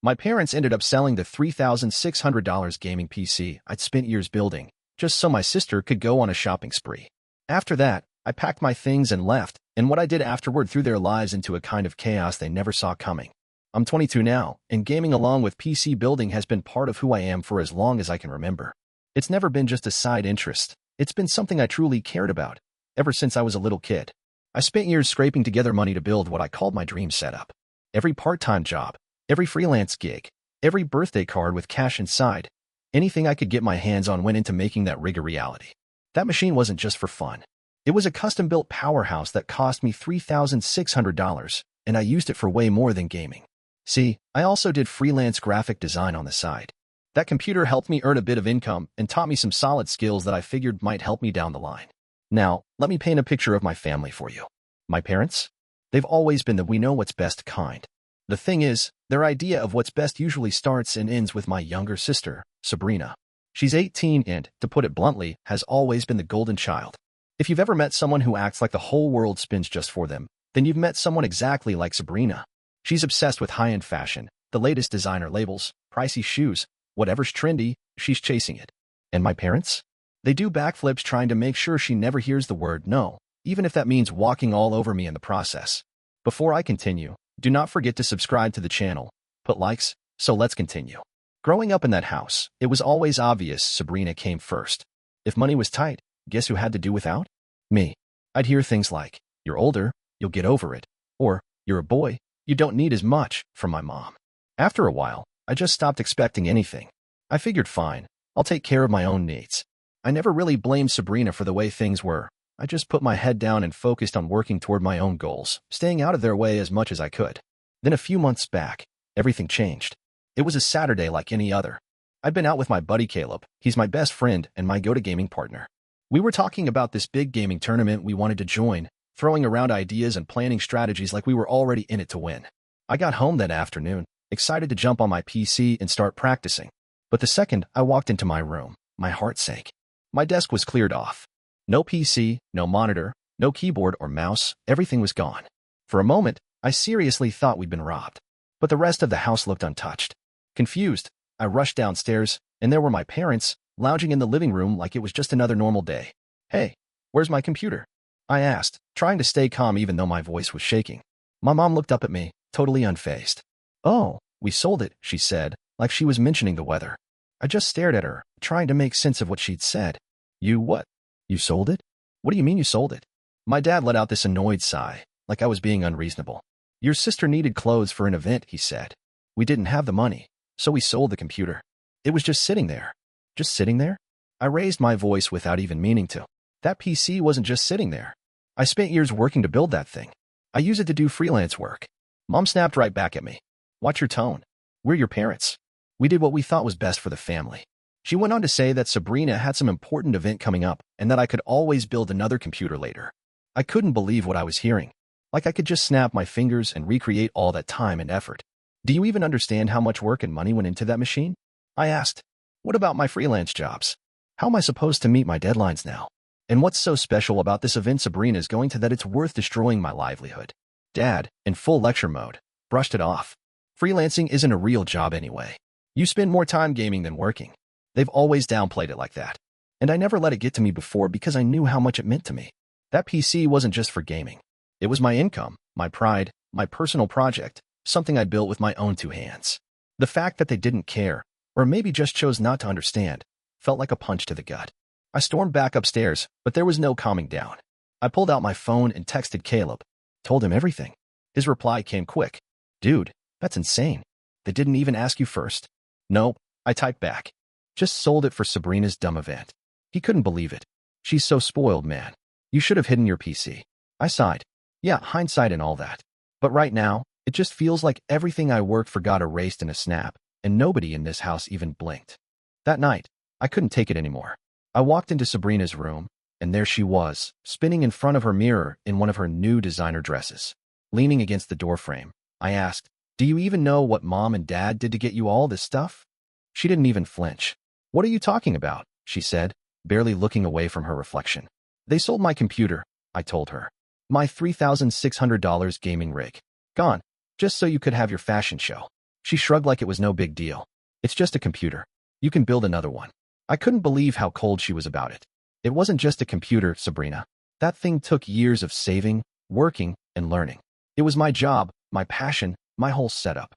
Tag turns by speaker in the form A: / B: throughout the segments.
A: My parents ended up selling the $3,600 gaming PC I'd spent years building, just so my sister could go on a shopping spree. After that, I packed my things and left, and what I did afterward threw their lives into a kind of chaos they never saw coming. I'm 22 now, and gaming along with PC building has been part of who I am for as long as I can remember. It's never been just a side interest. It's been something I truly cared about, ever since I was a little kid. I spent years scraping together money to build what I called my dream setup. Every part-time job, every freelance gig, every birthday card with cash inside, anything I could get my hands on went into making that rig a reality. That machine wasn't just for fun. It was a custom-built powerhouse that cost me $3,600, and I used it for way more than gaming. See, I also did freelance graphic design on the side. That computer helped me earn a bit of income and taught me some solid skills that I figured might help me down the line. Now, let me paint a picture of my family for you. My parents? They've always been the we know what's best kind. The thing is, their idea of what's best usually starts and ends with my younger sister, Sabrina. She's 18 and, to put it bluntly, has always been the golden child. If you've ever met someone who acts like the whole world spins just for them, then you've met someone exactly like Sabrina. She's obsessed with high-end fashion, the latest designer labels, pricey shoes, whatever's trendy, she's chasing it. And my parents? They do backflips trying to make sure she never hears the word no, even if that means walking all over me in the process. Before I continue, do not forget to subscribe to the channel, put likes, so let's continue. Growing up in that house, it was always obvious Sabrina came first. If money was tight, guess who had to do without? Me. I'd hear things like, "You're older, you'll get over it," or, "You're a boy, you don't need as much," from my mom. After a while, I just stopped expecting anything. I figured fine, I'll take care of my own needs. I never really blamed Sabrina for the way things were. I just put my head down and focused on working toward my own goals, staying out of their way as much as I could. Then a few months back, everything changed. It was a Saturday like any other. I'd been out with my buddy Caleb. He's my best friend and my go-to gaming partner. We were talking about this big gaming tournament we wanted to join, throwing around ideas and planning strategies like we were already in it to win. I got home that afternoon, excited to jump on my PC and start practicing. But the second I walked into my room, my heart sank. My desk was cleared off. No PC, no monitor, no keyboard or mouse, everything was gone. For a moment, I seriously thought we'd been robbed. But the rest of the house looked untouched. Confused, I rushed downstairs, and there were my parents, lounging in the living room like it was just another normal day. "Hey, where's my computer?" I asked, trying to stay calm even though my voice was shaking. My mom looked up at me, totally unfazed. "Oh, we sold it," she said, like she was mentioning the weather. I just stared at her, trying to make sense of what she'd said. "You what? You sold it? What do you mean you sold it?" My dad let out this annoyed sigh, like I was being unreasonable. "Your sister needed clothes for an event," he said. "We didn't have the money, so we sold the computer. It was just sitting there." "Just sitting there?" I raised my voice without even meaning to. That PC wasn't just sitting there. I spent years working to build that thing. I use it to do freelance work. Mom snapped right back at me. "Watch your tone. We're your parents. We did what we thought was best for the family." She went on to say that Sabrina had some important event coming up and that I could always build another computer later. I couldn't believe what I was hearing. Like I could just snap my fingers and recreate all that time and effort. "Do you even understand how much work and money went into that machine?" I asked. "What about my freelance jobs? How am I supposed to meet my deadlines now? And what's so special about this event Sabrina's going to that it's worth destroying my livelihood?" Dad, in full lecture mode, brushed it off. "Freelancing isn't a real job anyway. You spend more time gaming than working." They've always downplayed it like that. And I never let it get to me before because I knew how much it meant to me. That PC wasn't just for gaming. It was my income, my pride, my personal project, something I built with my own two hands. The fact that they didn't care, or maybe just chose not to understand, felt like a punch to the gut. I stormed back upstairs, but there was no calming down. I pulled out my phone and texted Caleb. Told him everything. His reply came quick. "Dude, that's insane. They didn't even ask you first." "Nope," I typed back. "Just sold it for Sabrina's dumb event." He couldn't believe it. "She's so spoiled, man. You should have hidden your PC." I sighed. Yeah, hindsight and all that. But right now, it just feels like everything I worked for got erased in a snap, and nobody in this house even blinked. That night, I couldn't take it anymore. I walked into Sabrina's room, and there she was, spinning in front of her mirror in one of her new designer dresses. Leaning against the doorframe, I asked, "Do you even know what Mom and Dad did to get you all this stuff?" She didn't even flinch. "What are you talking about?" she said, barely looking away from her reflection. "They sold my computer," I told her. "My $3,600 gaming rig. Gone, just so you could have your fashion show." She shrugged like it was no big deal. It's just a computer. You can build another one. I couldn't believe how cold she was about it. It wasn't just a computer, Sabrina. That thing took years of saving, working, and learning. It was my job, my passion, my whole setup.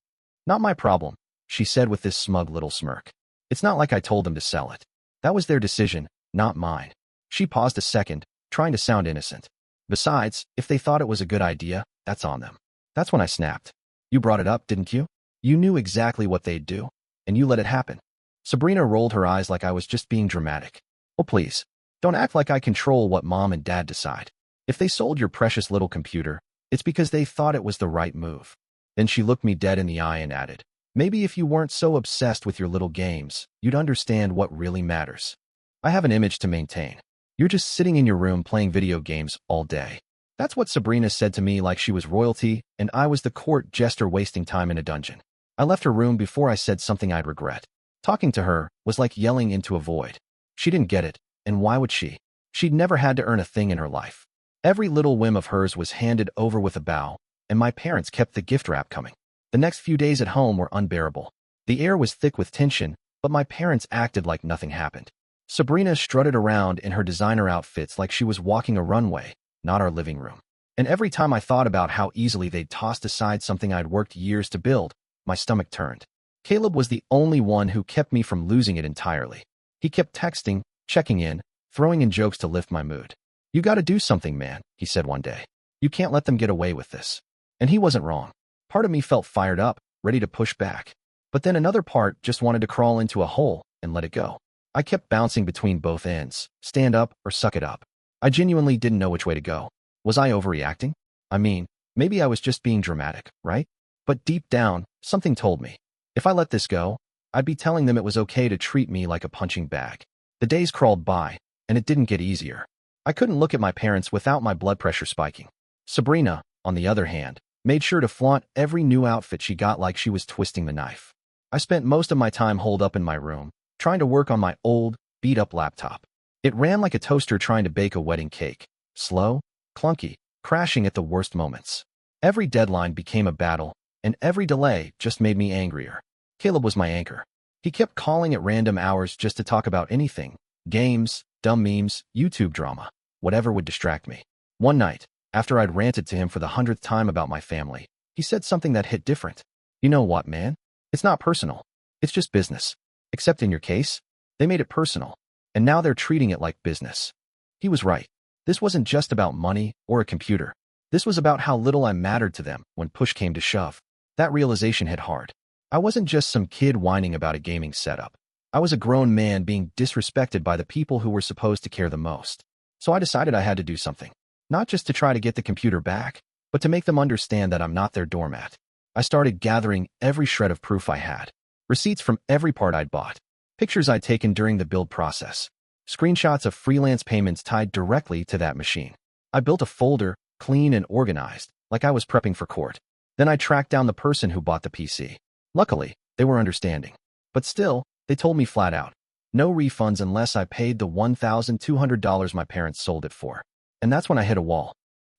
A: Not my problem, she said with this smug little smirk. It's not like I told them to sell it. That was their decision, not mine. She paused a second, trying to sound innocent. Besides, if they thought it was a good idea, that's on them. That's when I snapped. You brought it up, didn't you? You knew exactly what they'd do, and you let it happen. Sabrina rolled her eyes like I was just being dramatic. Oh, please. Don't act like I control what mom and dad decide. If they sold your precious little computer, it's because they thought it was the right move. Then she looked me dead in the eye and added, maybe if you weren't so obsessed with your little games, you'd understand what really matters. I have an image to maintain. You're just sitting in your room playing video games all day. That's what Sabrina said to me, like she was royalty and I was the court jester wasting time in a dungeon. I left her room before I said something I'd regret. Talking to her was like yelling into a void. She didn't get it, and why would she? She'd never had to earn a thing in her life. Every little whim of hers was handed over with a bow, and my parents kept the gift wrap coming. The next few days at home were unbearable. The air was thick with tension, but my parents acted like nothing happened. Sabrina strutted around in her designer outfits like she was walking a runway, not our living room. And every time I thought about how easily they'd tossed aside something I'd worked years to build, my stomach turned. Caleb was the only one who kept me from losing it entirely. He kept texting, checking in, throwing in jokes to lift my mood. You gotta do something, man, he said one day. You can't let them get away with this. And he wasn't wrong. Part of me felt fired up, ready to push back. But then another part just wanted to crawl into a hole and let it go. I kept bouncing between both ends, stand up or suck it up. I genuinely didn't know which way to go. Was I overreacting? I mean, maybe I was just being dramatic, right? But deep down, something told me, if I let this go, I'd be telling them it was okay to treat me like a punching bag. The days crawled by, and it didn't get easier. I couldn't look at my parents without my blood pressure spiking. Sabrina, on the other hand, made sure to flaunt every new outfit she got like she was twisting the knife. I spent most of my time holed up in my room, trying to work on my old, beat-up laptop. It ran like a toaster trying to bake a wedding cake. Slow, clunky, crashing at the worst moments. Every deadline became a battle, and every delay just made me angrier. Caleb was my anchor. He kept calling at random hours just to talk about anything. Games, dumb memes, YouTube drama, whatever would distract me. One night, after I'd ranted to him for the 100th time about my family, he said something that hit different. You know what, man? It's not personal. It's just business. Except in your case, they made it personal, and now they're treating it like business. He was right. This wasn't just about money or a computer. This was about how little I mattered to them when push came to shove. That realization hit hard. I wasn't just some kid whining about a gaming setup. I was a grown man being disrespected by the people who were supposed to care the most. So I decided I had to do something. Not just to try to get the computer back, but to make them understand that I'm not their doormat. I started gathering every shred of proof I had. Receipts from every part I'd bought. Pictures I'd taken during the build process. Screenshots of freelance payments tied directly to that machine. I built a folder, clean and organized, like I was prepping for court. Then I tracked down the person who bought the PC. Luckily, they were understanding. But still, they told me flat out, no refunds unless I paid the $1,200 my parents sold it for. And that's when I hit a wall.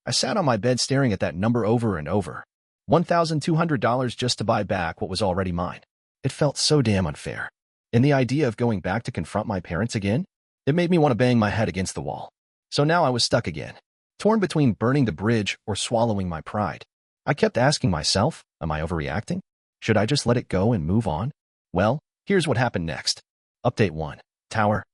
A: I sat on my bed staring at that number over and over. $1,200 just to buy back what was already mine. It felt so damn unfair. And the idea of going back to confront my parents again, it made me want to bang my head against the wall. So now I was stuck again, torn between burning the bridge or swallowing my pride. I kept asking myself, am I overreacting? Should I just let it go and move on? Well, here's what happened next. Update 1. Tower.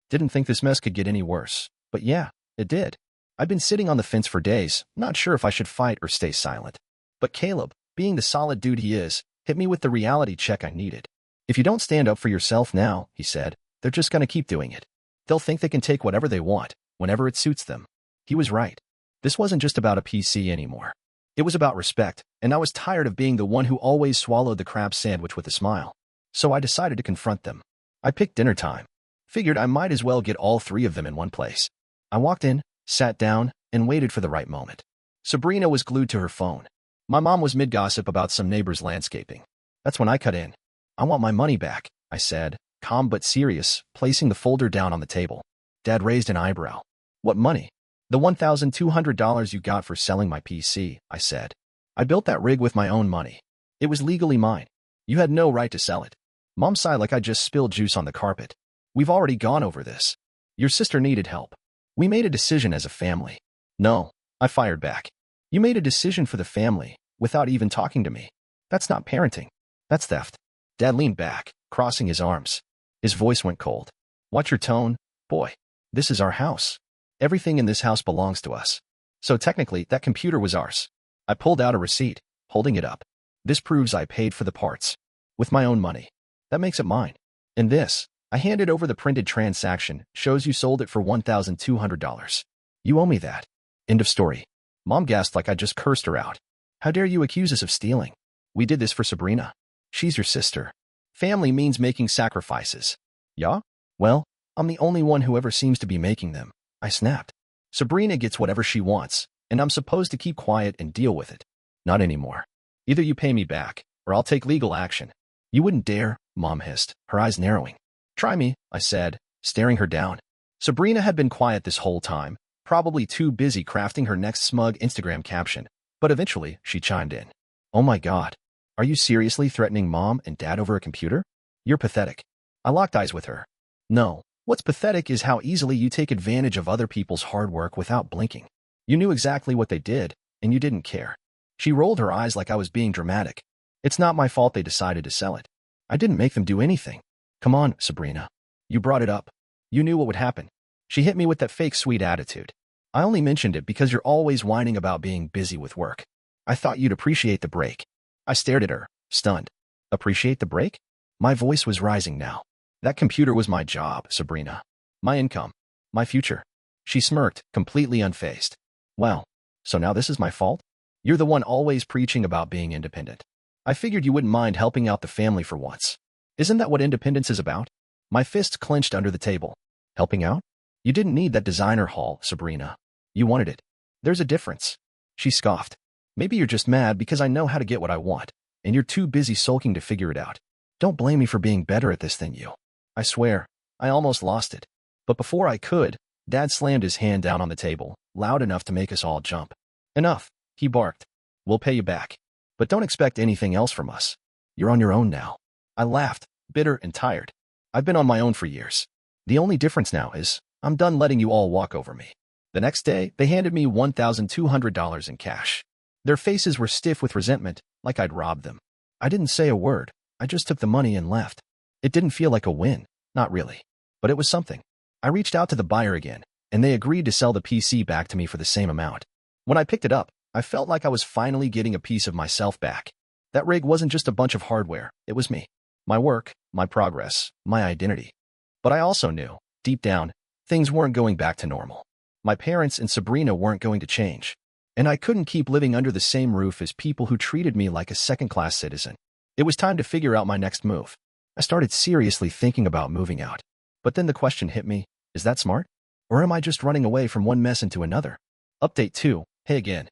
A: Didn't think this mess could get any worse, but yeah, it did. I'd been sitting on the fence for days, not sure if I should fight or stay silent. But Caleb, being the solid dude he is, hit me with the reality check I needed. If you don't stand up for yourself now, he said, they're just going to keep doing it. They'll think they can take whatever they want, whenever it suits them. He was right. This wasn't just about a PC anymore. It was about respect, and I was tired of being the one who always swallowed the crab sandwich with a smile. So I decided to confront them. I picked dinner time. Figured I might as well get all three of them in one place. I walked in, sat down, and waited for the right moment. Sabrina was glued to her phone. My mom was mid-gossip about some neighbor's landscaping. That's when I cut in. I want my money back, I said, calm but serious, placing the folder down on the table. Dad raised an eyebrow. What money? The $1,200 you got for selling my PC, I said. I built that rig with my own money. It was legally mine. You had no right to sell it. Mom sighed like I just spilled juice on the carpet. We've already gone over this. Your sister needed help. We made a decision as a family. No, I fired back. You made a decision for the family without even talking to me. That's not parenting. That's theft. Dad leaned back, crossing his arms. His voice went cold. Watch your tone, boy. This is our house. Everything in this house belongs to us. So technically, that computer was ours. I pulled out a receipt, holding it up. This proves I paid for the parts. With my own money. That makes it mine. And this, I handed over the printed transaction, shows you sold it for $1,200. You owe me that. End of story. Mom gasped like I just cursed her out. How dare you accuse us of stealing? We did this for Sabrina. She's your sister. Family means making sacrifices. Yeah? Well, I'm the only one who ever seems to be making them. I snapped. Sabrina gets whatever she wants, and I'm supposed to keep quiet and deal with it. Not anymore. Either you pay me back, or I'll take legal action. You wouldn't dare, Mom hissed, her eyes narrowing. Try me, I said, staring her down. Sabrina had been quiet this whole time, probably too busy crafting her next smug Instagram caption, but eventually she chimed in. Oh my God. Are you seriously threatening Mom and Dad over a computer? You're pathetic. I locked eyes with her. No, what's pathetic is how easily you take advantage of other people's hard work without blinking. You knew exactly what they did, and you didn't care. She rolled her eyes like I was being dramatic. It's not my fault they decided to sell it. I didn't make them do anything. Come on, Sabrina. You brought it up. You knew what would happen. She hit me with that fake sweet attitude. I only mentioned it because you're always whining about being busy with work. I thought you'd appreciate the break. I stared at her, stunned. Appreciate the break? My voice was rising now. That computer was my job, Sabrina. My income. My future. She smirked, completely unfazed. Well, so now this is my fault? You're the one always preaching about being independent. I figured you wouldn't mind helping out the family for once. Isn't that what independence is about? My fists clenched under the table. Helping out? You didn't need that designer haul, Sabrina. You wanted it. There's a difference. She scoffed. Maybe you're just mad because I know how to get what I want, and you're too busy sulking to figure it out. Don't blame me for being better at this than you. I swear, I almost lost it. But before I could, Dad slammed his hand down on the table, loud enough to make us all jump. Enough, he barked. We'll pay you back. But don't expect anything else from us. You're on your own now. I laughed, bitter and tired. I've been on my own for years. The only difference now is, I'm done letting you all walk over me. The next day, they handed me $1,200 in cash. Their faces were stiff with resentment, like I'd robbed them. I didn't say a word. I just took the money and left. It didn't feel like a win, not really. But it was something. I reached out to the buyer again, and they agreed to sell the PC back to me for the same amount. When I picked it up, I felt like I was finally getting a piece of myself back. That rig wasn't just a bunch of hardware, it was me. My work, my progress, my identity. But I also knew, deep down, things weren't going back to normal. My parents and Sabrina weren't going to change. And I couldn't keep living under the same roof as people who treated me like a second-class citizen. It was time to figure out my next move. I started seriously thinking about moving out. But then the question hit me, is that smart? Or am I just running away from one mess into another? Update 2, hey again.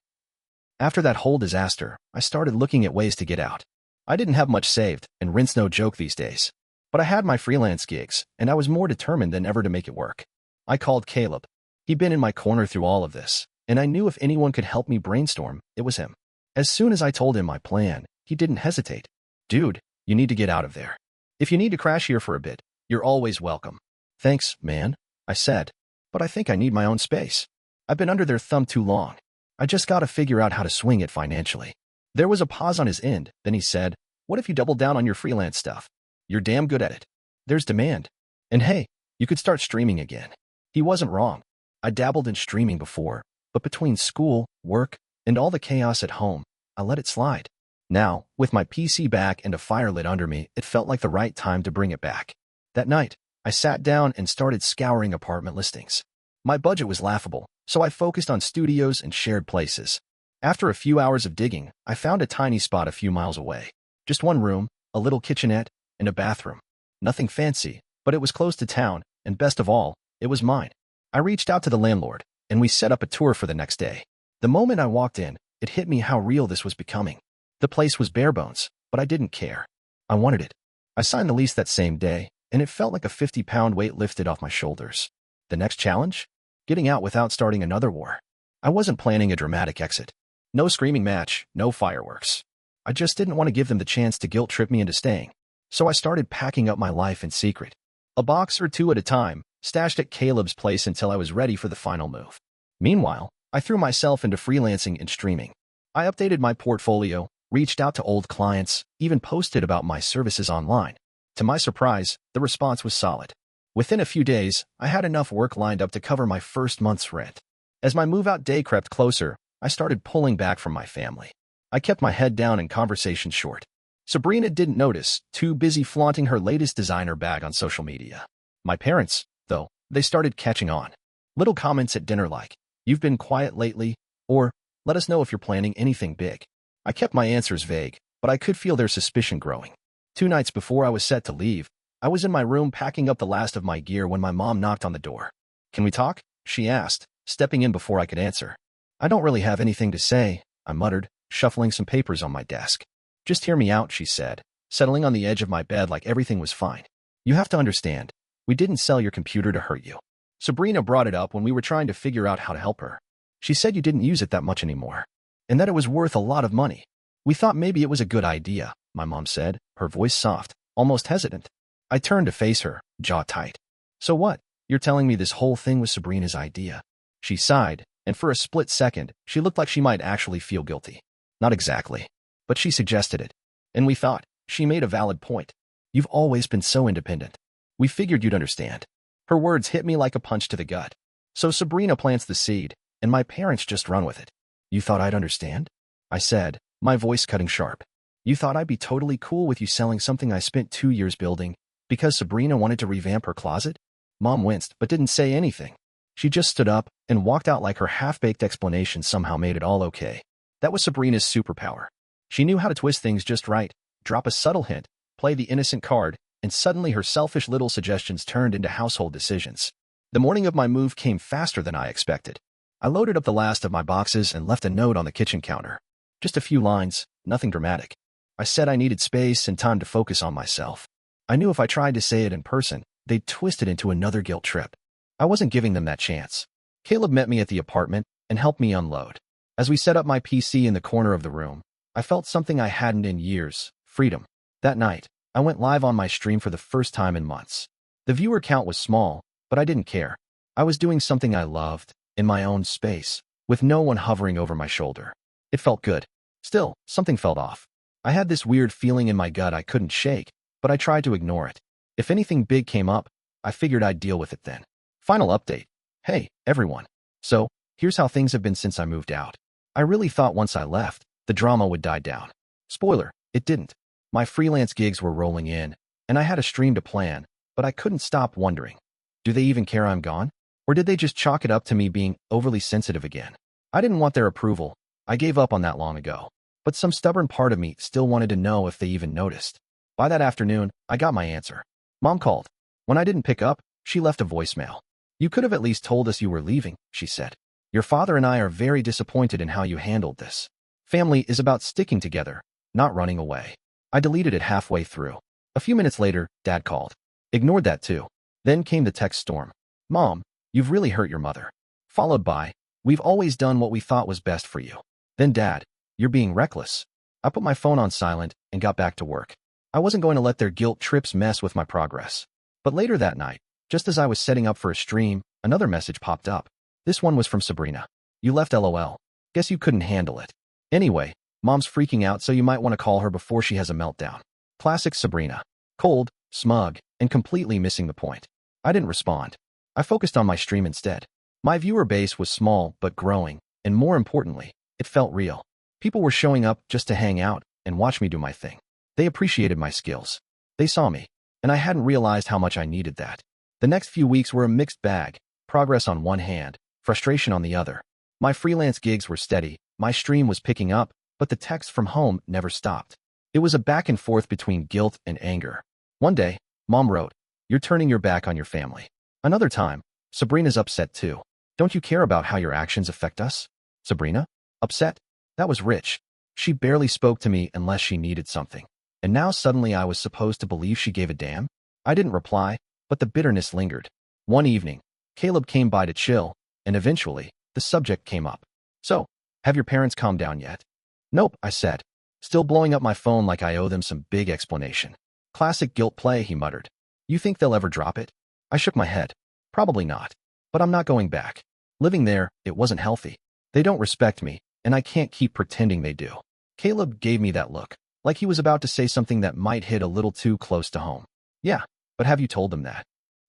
A: After that whole disaster, I started looking at ways to get out. I didn't have much saved, and rent's no joke these days. But I had my freelance gigs, and I was more determined than ever to make it work. I called Caleb. He'd been in my corner through all of this, and I knew if anyone could help me brainstorm, it was him. As soon as I told him my plan, he didn't hesitate. Dude, you need to get out of there. If you need to crash here for a bit, you're always welcome. Thanks, man, I said. But I think I need my own space. I've been under their thumb too long. I just gotta figure out how to swing it financially. There was a pause on his end, then he said, what if you double down on your freelance stuff? You're damn good at it. There's demand. And hey, you could start streaming again. He wasn't wrong. I dabbled in streaming before, but between school, work, and all the chaos at home, I let it slide. Now, with my PC back and a fire lit under me, it felt like the right time to bring it back. That night, I sat down and started scouring apartment listings. My budget was laughable, so I focused on studios and shared places. After a few hours of digging, I found a tiny spot a few miles away. Just one room, a little kitchenette, and a bathroom. Nothing fancy, but it was close to town, and best of all, it was mine. I reached out to the landlord, and we set up a tour for the next day. The moment I walked in, it hit me how real this was becoming. The place was bare bones, but I didn't care. I wanted it. I signed the lease that same day, and it felt like a 50-pound weight lifted off my shoulders. The next challenge? Getting out without starting another war. I wasn't planning a dramatic exit. No screaming match, no fireworks. I just didn't want to give them the chance to guilt trip me into staying. So I started packing up my life in secret. A box or two at a time, stashed at Caleb's place until I was ready for the final move. Meanwhile, I threw myself into freelancing and streaming. I updated my portfolio, reached out to old clients, even posted about my services online. To my surprise, the response was solid. Within a few days, I had enough work lined up to cover my first month's rent. As my move-out day crept closer, I started pulling back from my family. I kept my head down and conversations short. Sabrina didn't notice, too busy flaunting her latest designer bag on social media. My parents, though, they started catching on. Little comments at dinner like, "You've been quiet lately," or "Let us know if you're planning anything big." I kept my answers vague, but I could feel their suspicion growing. 2 nights before I was set to leave, I was in my room packing up the last of my gear when my mom knocked on the door. "Can we talk?" she asked, stepping in before I could answer. "I don't really have anything to say," I muttered, shuffling some papers on my desk. "Just hear me out," she said, settling on the edge of my bed like everything was fine. "You have to understand, we didn't sell your computer to hurt you." Sabrina brought it up when we were trying to figure out how to help her. She said you didn't use it that much anymore, and that it was worth a lot of money. "We thought maybe it was a good idea," my mom said, her voice soft, almost hesitant. I turned to face her, jaw tight. "So what? You're telling me this whole thing was Sabrina's idea?" She sighed, and for a split second, she looked like she might actually feel guilty. "Not exactly. But she suggested it. And we thought, she made a valid point. You've always been so independent. We figured you'd understand." Her words hit me like a punch to the gut. So Sabrina plants the seed, and my parents just run with it. "You thought I'd understand?" I said, my voice cutting sharp. "You thought I'd be totally cool with you selling something I spent 2 years building because Sabrina wanted to revamp her closet?" Mom winced but didn't say anything. She just stood up and walked out like her half-baked explanation somehow made it all okay. That was Sabrina's superpower. She knew how to twist things just right, drop a subtle hint, play the innocent card, and suddenly her selfish little suggestions turned into household decisions. The morning of my move came faster than I expected. I loaded up the last of my boxes and left a note on the kitchen counter. Just a few lines, nothing dramatic. I said I needed space and time to focus on myself. I knew if I tried to say it in person, they'd twist it into another guilt trip. I wasn't giving them that chance. Caleb met me at the apartment and helped me unload. As we set up my PC in the corner of the room, I felt something I hadn't in years: freedom. That night, I went live on my stream for the first time in months. The viewer count was small, but I didn't care. I was doing something I loved, in my own space, with no one hovering over my shoulder. It felt good. Still, something felt off. I had this weird feeling in my gut I couldn't shake, but I tried to ignore it. If anything big came up, I figured I'd deal with it then. Final update. Hey, everyone. So, here's how things have been since I moved out. I really thought once I left, the drama would die down. Spoiler, it didn't. My freelance gigs were rolling in, and I had a stream to plan, but I couldn't stop wondering, do they even care I'm gone? Or did they just chalk it up to me being overly sensitive again? I didn't want their approval. I gave up on that long ago. But some stubborn part of me still wanted to know if they even noticed. By that afternoon, I got my answer. Mom called. When I didn't pick up, she left a voicemail. "You could have at least told us you were leaving," she said. "Your father and I are very disappointed in how you handled this. Family is about sticking together, not running away." I deleted it halfway through. A few minutes later, Dad called. Ignored that too. Then came the text storm. "Mom, you've really hurt your mother." Followed by, "We've always done what we thought was best for you." Then Dad, "You're being reckless." I put my phone on silent and got back to work. I wasn't going to let their guilt trips mess with my progress. But later that night, just as I was setting up for a stream, another message popped up. This one was from Sabrina. "You left LOL. Guess you couldn't handle it. Anyway, Mom's freaking out, so you might want to call her before she has a meltdown." Classic Sabrina. Cold, smug, and completely missing the point. I didn't respond. I focused on my stream instead. My viewer base was small but growing, and more importantly, it felt real. People were showing up just to hang out and watch me do my thing. They appreciated my skills. They saw me, and I hadn't realized how much I needed that. The next few weeks were a mixed bag, progress on one hand, frustration on the other. My freelance gigs were steady, my stream was picking up, but the texts from home never stopped. It was a back and forth between guilt and anger. One day, Mom wrote, "You're turning your back on your family." Another time, "Sabrina's upset too. Don't you care about how your actions affect us?" Sabrina? Upset? That was rich. She barely spoke to me unless she needed something. And now suddenly I was supposed to believe she gave a damn? I didn't reply, but the bitterness lingered. One evening, Caleb came by to chill, and eventually, the subject came up. "So, have your parents calmed down yet?" "Nope," I said. still blowing up my phone like I owe them some big explanation. Classic guilt play, he muttered. You think they'll ever drop it? I shook my head. Probably not. But I'm not going back. Living there, it wasn't healthy. They don't respect me, and I can't keep pretending they do. Caleb gave me that look, like he was about to say something that might hit a little too close to home. Yeah, but have you told them that?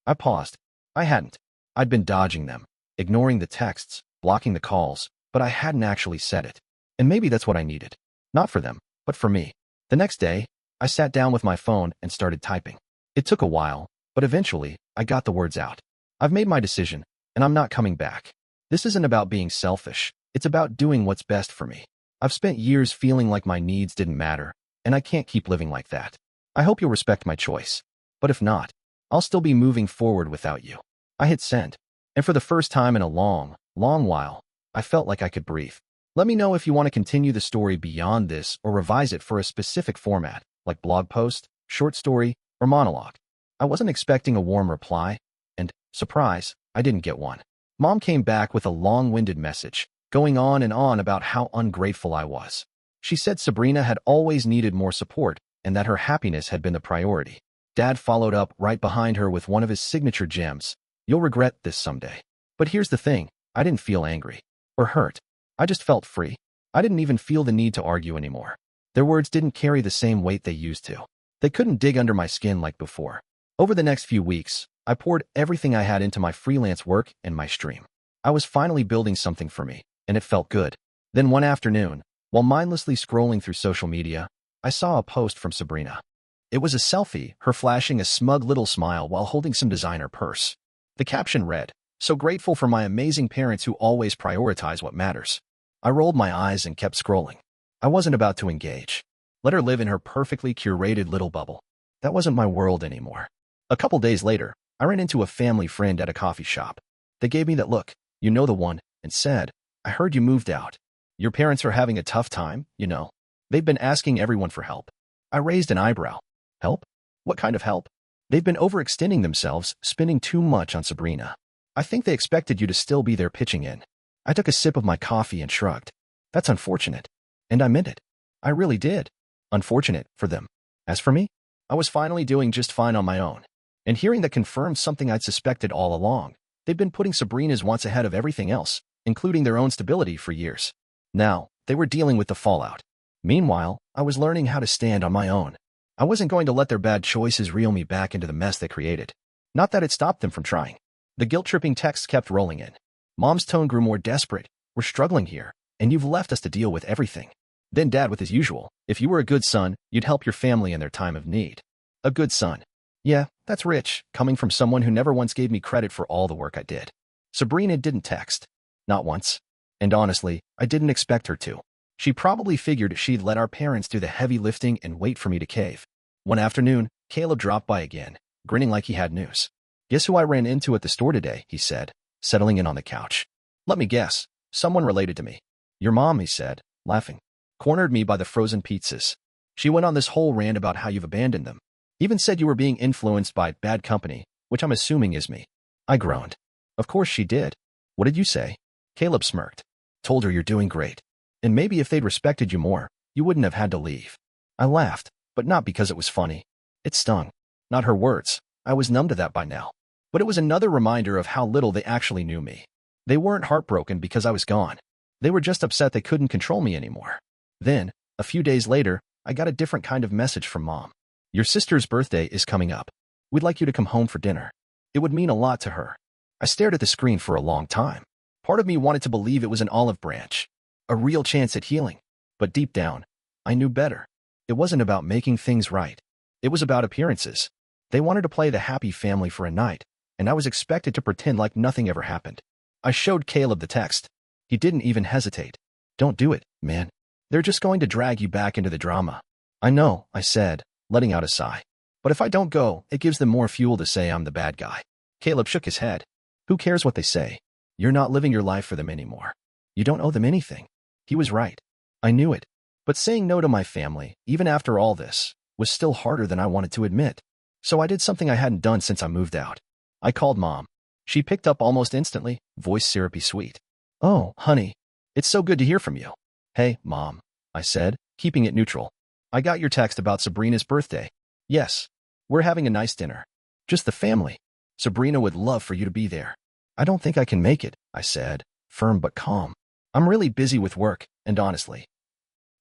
A: I paused. I hadn't. I'd been dodging them, ignoring the texts, blocking the calls, but I hadn't actually said it. And maybe that's what I needed. Not for them, but for me. The next day, I sat down with my phone and started typing. It took a while, but eventually, I got the words out. I've made my decision, and I'm not coming back. This isn't about being selfish. It's about doing what's best for me. I've spent years feeling like my needs didn't matter, and I can't keep living like that. I hope you'll respect my choice. But if not, I'll still be moving forward without you. I hit send, and for the first time in a long, long while, I felt like I could breathe. Let me know if you want to continue the story beyond this or revise it for a specific format, like blog post, short story, or monologue. I wasn't expecting a warm reply, and, surprise, I didn't get one. Mom came back with a long-winded message, going on and on about how ungrateful I was. She said Sabrina had always needed more support and that her happiness had been the priority. Dad followed up right behind her with one of his signature gems. You'll regret this someday. But here's the thing, I didn't feel angry or hurt. I just felt free. I didn't even feel the need to argue anymore. Their words didn't carry the same weight they used to. They couldn't dig under my skin like before. Over the next few weeks, I poured everything I had into my freelance work and my stream. I was finally building something for me, and it felt good. Then one afternoon, while mindlessly scrolling through social media, I saw a post from Sabrina. It was a selfie, her flashing a smug little smile while holding some designer purse. The caption read, "So grateful for my amazing parents who always prioritize what matters." I rolled my eyes and kept scrolling. I wasn't about to engage. Let her live in her perfectly curated little bubble. That wasn't my world anymore. A couple days later, I ran into a family friend at a coffee shop. They gave me that look, you know the one, and said, I heard you moved out. Your parents are having a tough time, you know. They've been asking everyone for help. I raised an eyebrow. Help? What kind of help? They've been overextending themselves, spending too much on Sabrina. I think they expected you to still be there pitching in. I took a sip of my coffee and shrugged. That's unfortunate. And I meant it. I really did. Unfortunate for them. As for me, I was finally doing just fine on my own. And hearing that confirmed something I'd suspected all along. They'd been putting Sabrina's wants ahead of everything else, including their own stability for years. Now, they were dealing with the fallout. Meanwhile, I was learning how to stand on my own. I wasn't going to let their bad choices reel me back into the mess they created. Not that it stopped them from trying. The guilt-tripping texts kept rolling in. Mom's tone grew more desperate. We're struggling here, and you've left us to deal with everything. Then Dad with his usual, if you were a good son, you'd help your family in their time of need. A good son. Yeah, that's rich, coming from someone who never once gave me credit for all the work I did. Sabrina didn't text. Not once. And honestly, I didn't expect her to. She probably figured she'd let our parents do the heavy lifting and wait for me to cave. One afternoon, Caleb dropped by again, grinning like he had news. Guess who I ran into at the store today, he said, settling in on the couch. Let me guess, someone related to me. Your mom, he said, laughing. Cornered me by the frozen pizzas. She went on this whole rant about how you've abandoned them. Even said you were being influenced by bad company, which I'm assuming is me. I groaned. Of course she did. What did you say? Caleb smirked. Told her you're doing great. And maybe if they'd respected you more, you wouldn't have had to leave. I laughed, but not because it was funny. It stung. Not her words. I was numb to that by now. But it was another reminder of how little they actually knew me. They weren't heartbroken because I was gone. They were just upset they couldn't control me anymore. Then, a few days later, I got a different kind of message from Mom. Your sister's birthday is coming up. We'd like you to come home for dinner. It would mean a lot to her. I stared at the screen for a long time. Part of me wanted to believe it was an olive branch. A real chance at healing. But deep down, I knew better. It wasn't about making things right. It was about appearances. They wanted to play the happy family for a night, and I was expected to pretend like nothing ever happened. I showed Caleb the text. He didn't even hesitate. Don't do it, man. They're just going to drag you back into the drama. I know, I said, letting out a sigh. But if I don't go, it gives them more fuel to say I'm the bad guy. Caleb shook his head. Who cares what they say? You're not living your life for them anymore. You don't owe them anything. He was right. I knew it. But saying no to my family, even after all this, was still harder than I wanted to admit. So I did something I hadn't done since I moved out. I called Mom. She picked up almost instantly, voice syrupy sweet. Oh, honey, it's so good to hear from you. Hey, Mom, I said, Keeping it neutral. I got your text about Sabrina's birthday. Yes. We're having a nice dinner. Just the family. Sabrina would love for you to be there. I don't think I can make it, I said, firm but calm. I'm really busy with work, and honestly,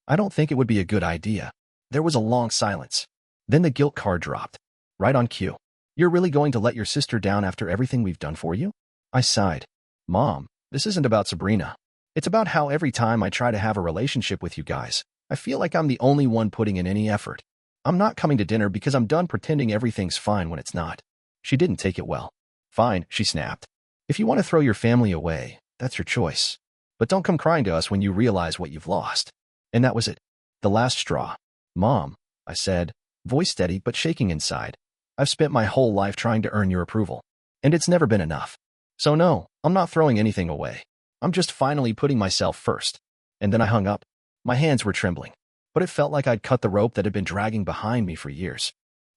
A: I don't think it would be a good idea. There was a long silence. Then the guilt card dropped. Right on cue. You're really going to let your sister down after everything we've done for you? I sighed. Mom, this isn't about Sabrina. It's about how every time I try to have a relationship with you guys, I feel like I'm the only one putting in any effort. I'm not coming to dinner because I'm done pretending everything's fine when it's not. She didn't take it well. Fine, she snapped. If you want to throw your family away, that's your choice. But don't come crying to us when you realize what you've lost. And that was it. The last straw. Mom, I said, voice steady but shaking inside. I've spent my whole life trying to earn your approval, and it's never been enough. So no, I'm not throwing anything away. I'm just finally putting myself first. And then I hung up. My hands were trembling, but it felt like I'd cut the rope that had been dragging behind me for years.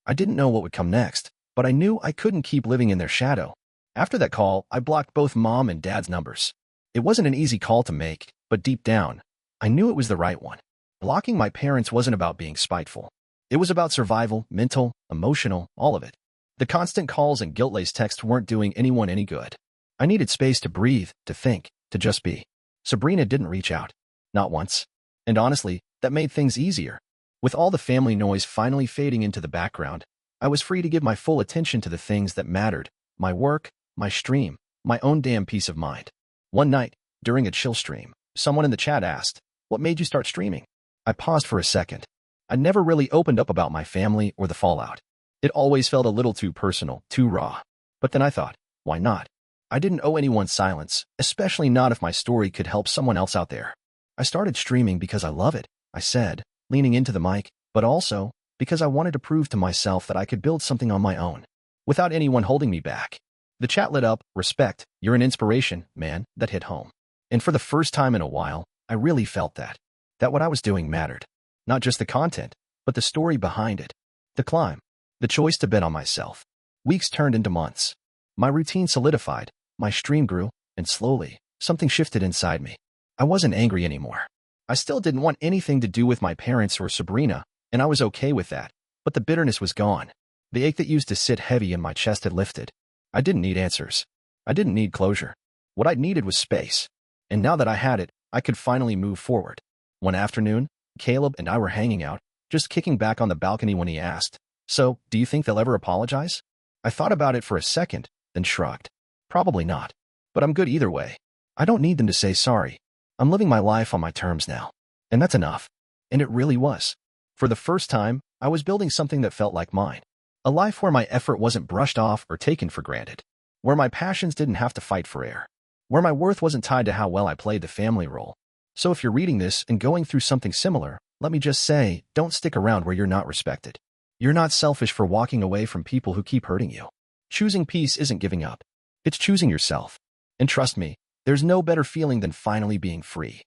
A: I didn't know what would come next, but I knew I couldn't keep living in their shadow. After that call, I blocked both Mom and Dad's numbers. It wasn't an easy call to make, but deep down, I knew it was the right one. Blocking my parents wasn't about being spiteful. It was about survival, mental, emotional, all of it. The constant calls and guilt-laced texts weren't doing anyone any good. I needed space to breathe, to think, to just be. Sabrina didn't reach out. Not once. And honestly, that made things easier. With all the family noise finally fading into the background, I was free to give my full attention to the things that mattered. My work, my stream, my own damn peace of mind. One night, during a chill stream, someone in the chat asked, "What made you start streaming?" I paused for a second. I never really opened up about my family or the fallout. It always felt a little too personal, too raw. But then I thought, why not? I didn't owe anyone silence, especially not if my story could help someone else out there. I started streaming because I love it, I said, leaning into the mic, but also because I wanted to prove to myself that I could build something on my own, without anyone holding me back. The chat lit up, "Respect, you're an inspiration, man," that hit home. And for the first time in a while, I really felt that what I was doing mattered. Not just the content, but the story behind it. The climb. The choice to bet on myself. Weeks turned into months. My routine solidified, my stream grew, and slowly, something shifted inside me. I wasn't angry anymore. I still didn't want anything to do with my parents or Sabrina, and I was okay with that, but the bitterness was gone. The ache that used to sit heavy in my chest had lifted. I didn't need answers. I didn't need closure. What I needed was space. And now that I had it, I could finally move forward. One afternoon, Caleb and I were hanging out, just kicking back on the balcony when he asked, "So, do you think they'll ever apologize?" I thought about it for a second, then shrugged. Probably not. But I'm good either way. I don't need them to say sorry. I'm living my life on my terms now. And that's enough. And it really was. For the first time, I was building something that felt like mine. A life where my effort wasn't brushed off or taken for granted. Where my passions didn't have to fight for air. Where my worth wasn't tied to how well I played the family role. So if you're reading this and going through something similar, let me just say, don't stick around where you're not respected. You're not selfish for walking away from people who keep hurting you. Choosing peace isn't giving up. It's choosing yourself. And trust me, there's no better feeling than finally being free.